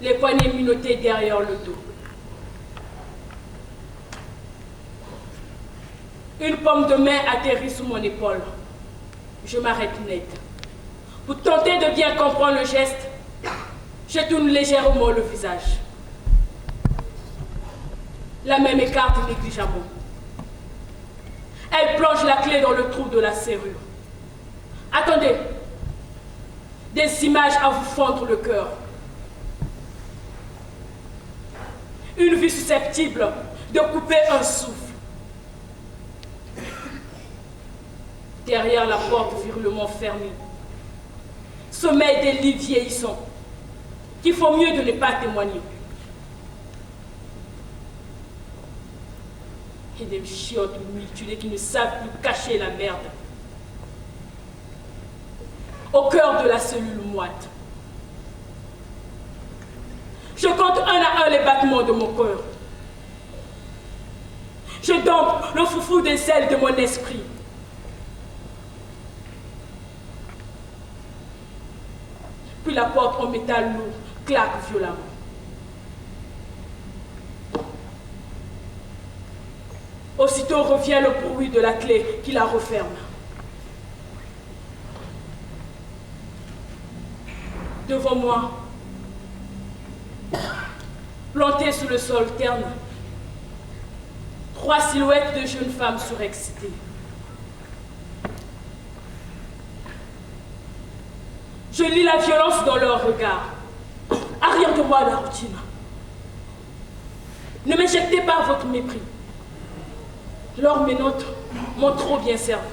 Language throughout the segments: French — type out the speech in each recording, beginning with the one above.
les poignets minottés derrière le dos. Une paume de main atterrit sous mon épaule. Je m'arrête net. Pour tenter de bien comprendre le geste, je tourne légèrement le visage. La main m'écarte négligemment. Elle plonge la clé dans le trou de la serrure. Attendez. Des images à vous fendre le cœur. Une vie susceptible de couper un souffle. Derrière la porte virement fermée, sommeil des lits vieillissants, qu'il faut mieux de ne pas témoigner. Et des chiottes mutilées qui ne savent plus cacher la merde. Au cœur de la cellule moite. Je compte un à un les battements de mon cœur. Je dompte le foufou des ailes de mon esprit. Puis la porte en métal lourd claque violemment. Aussitôt revient le bruit de la clé qui la referme. Devant moi, plantées sous le sol terne, 3 silhouettes de jeunes femmes surexcitées. Je lis la violence dans leur regard. Arrière de moi la routine. Ne m'injectez pas votre mépris. Leurs menottes m'ont trop bien servi.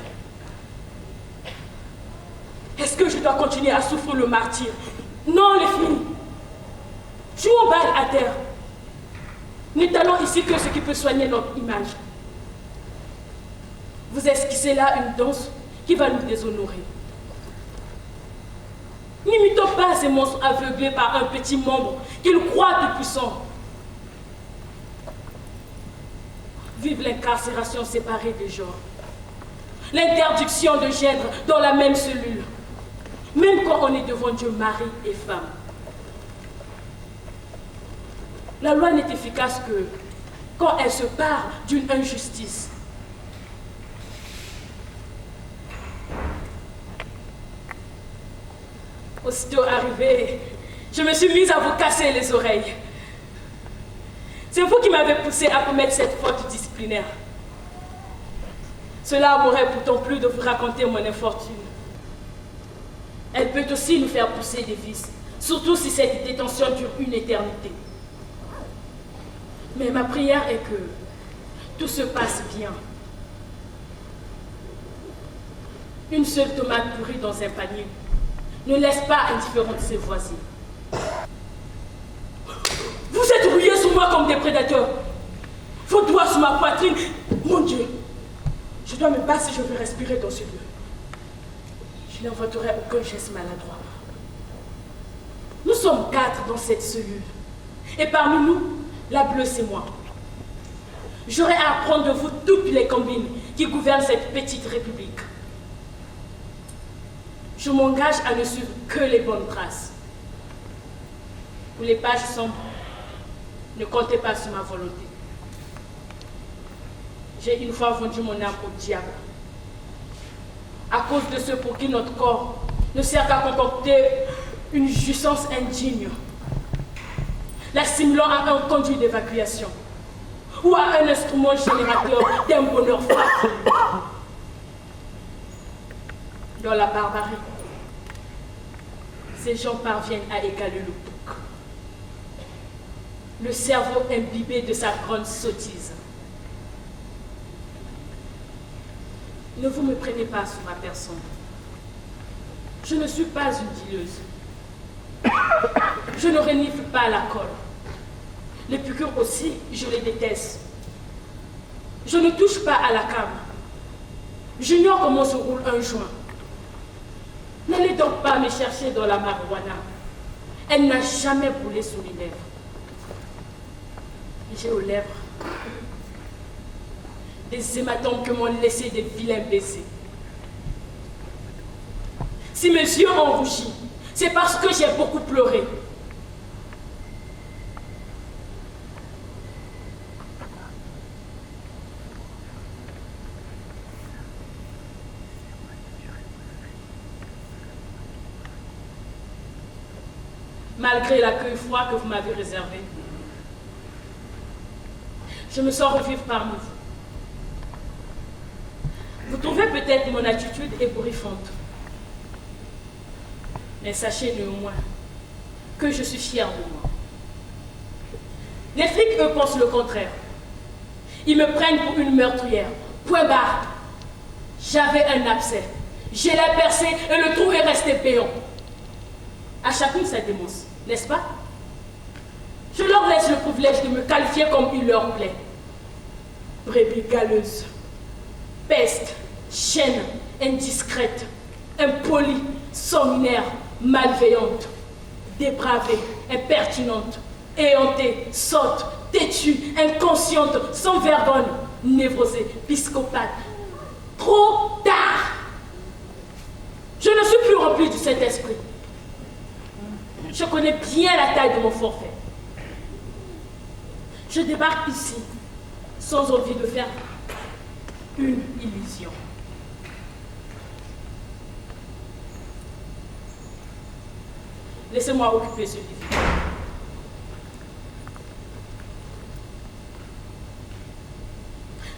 Est-ce que je dois continuer à souffrir le martyre? Non, les filles. Jouons balle à terre. N'étalons ici que ce qui peut soigner notre image. Vous esquissez là une danse qui va nous déshonorer. N'imitons pas ces monstres aveuglés par un petit membre qu'ils croient tout puissant. Vive l'incarcération séparée des genres. L'interdiction de gendre dans la même cellule. Même quand on est devant Dieu, mari et femme. La loi n'est efficace que quand elle se part d'une injustice. Aussitôt arrivé, je me suis mise à vous casser les oreilles. C'est vous qui m'avez poussé à commettre cette faute disciplinaire. Cela m'aurait pourtant plu de vous raconter mon infortune. Elle peut aussi nous faire pousser des vices, surtout si cette détention dure une éternité. Mais ma prière est que tout se passe bien. Une seule tomate pourrie dans un panier ne laisse pas indifférente ses voisins. Vous êtes rouillés sur moi comme des prédateurs. Vos doigts sur ma poitrine. Mon Dieu, je dois me battre si je veux respirer dans ce lieu. Je n'inventerai aucun geste maladroit. Nous sommes 4 dans cette cellule. Et parmi nous, la bleue, c'est moi. J'aurai à apprendre de vous toutes les combines qui gouvernent cette petite république. Je m'engage à ne suivre que les bonnes traces. Pour les pages sombres, ne comptez pas sur ma volonté. J'ai une fois vendu mon âme au diable. À cause de ceux pour qui notre corps ne sert qu'à concocter une jouissance indigne, l'assimilant à un conduit d'évacuation ou à un instrument générateur d'un bonheur fort. Dans la barbarie, ces gens parviennent à égaler le bouc. Le cerveau imbibé de sa grande sottise. Ne vous me prenez pas sur ma personne. Je ne suis pas une dealeuse. Je ne renifle pas la colle. Les piqûres aussi, je les déteste. Je ne touche pas à la cam. J'ignore comment se roule un joint. N'allez donc pas me chercher dans la marijuana. Elle n'a jamais brûlé sous les lèvres. J'ai aux lèvres des hématomes que m'ont laissé des vilains baisers. Si mes yeux ont rougi, c'est parce que j'ai beaucoup pleuré. malgré l'accueil froid que vous m'avez réservé. Je me sens revivre parmi vous. Vous trouvez peut-être mon attitude ébouriffante. Mais sachez néanmoins que je suis fière de moi. Les flics, eux, pensent le contraire. Ils me prennent pour une meurtrière. Point barre. J'avais un abcès. Je l'ai percé et le trou est resté béant. À chacune sa démence, n'est-ce pas? Je leur laisse le privilège de me qualifier comme il leur plaît. Brebis galeuse, peste, chienne, indiscrète, impolie, sanguinaire, malveillante, dépravée, impertinente, éhontée, sotte, têtue, inconsciente, sans vergogne, névrosée, psychopathe. Trop tard! Je ne suis plus remplie du Saint-Esprit. Je connais bien la taille de mon forfait. Je débarque ici sans envie de faire une illusion. Laissez-moi occuper ce livre.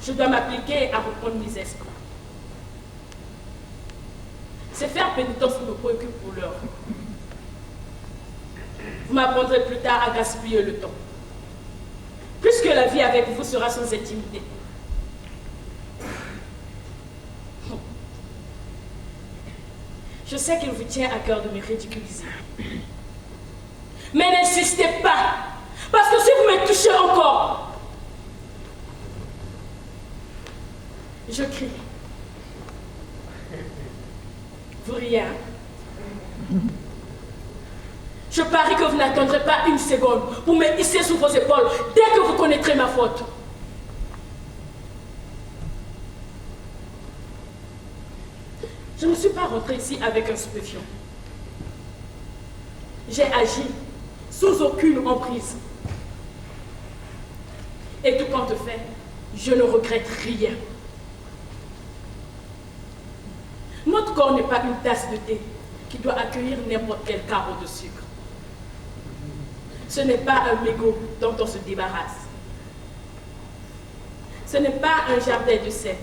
Je dois m'appliquer à reprendre mes esprits. C'est faire pénitence qui me préoccupe pour l'heure. Vous m'apprendrez plus tard à gaspiller le temps. Puisque la vie avec vous sera sans intimité. Je sais qu'il vous tient à cœur de me ridiculiser. Mais n'insistez pas, parce que si vous me touchez encore, je crie. Vous riez, hein? Je parie que vous n'attendrez pas une seconde pour me hisser sous vos épaules dès que vous connaîtrez ma faute. Je ne suis pas rentrée ici avec un stupéfiant. J'ai agi sous aucune emprise. Et tout compte fait, je ne regrette rien. Notre corps n'est pas une tasse de thé qui doit accueillir n'importe quel carreau de sucre. Ce n'est pas un mégot dont on se débarrasse. Ce n'est pas un jardin de sel.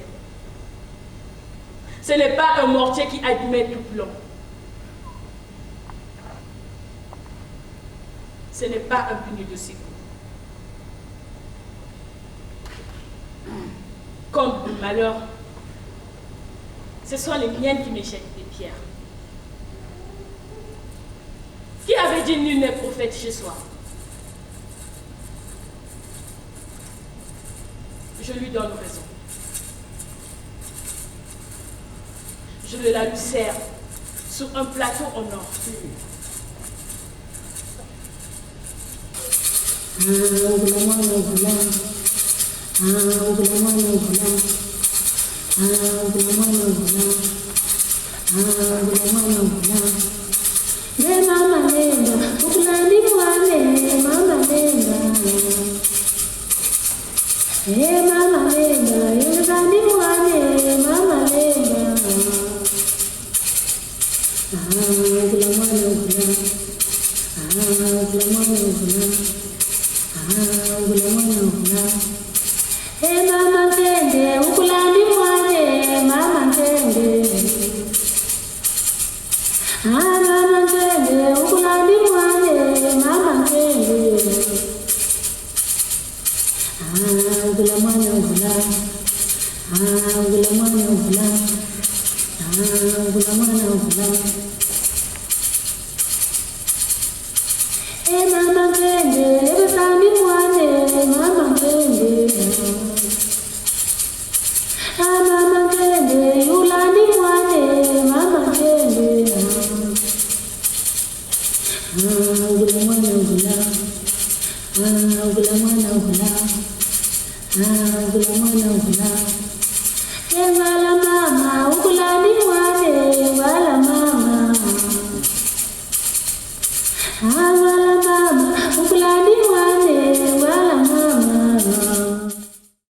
Ce n'est pas un mortier qui admet tout plomb. Ce n'est pas un puni de secours. Comme de malheur, ce sont les miennes qui me jettent des pierres. Qui avait dit nul n'est prophète chez soi? Je lui donne raison. Je le la lui sers sur un plateau en or. Gula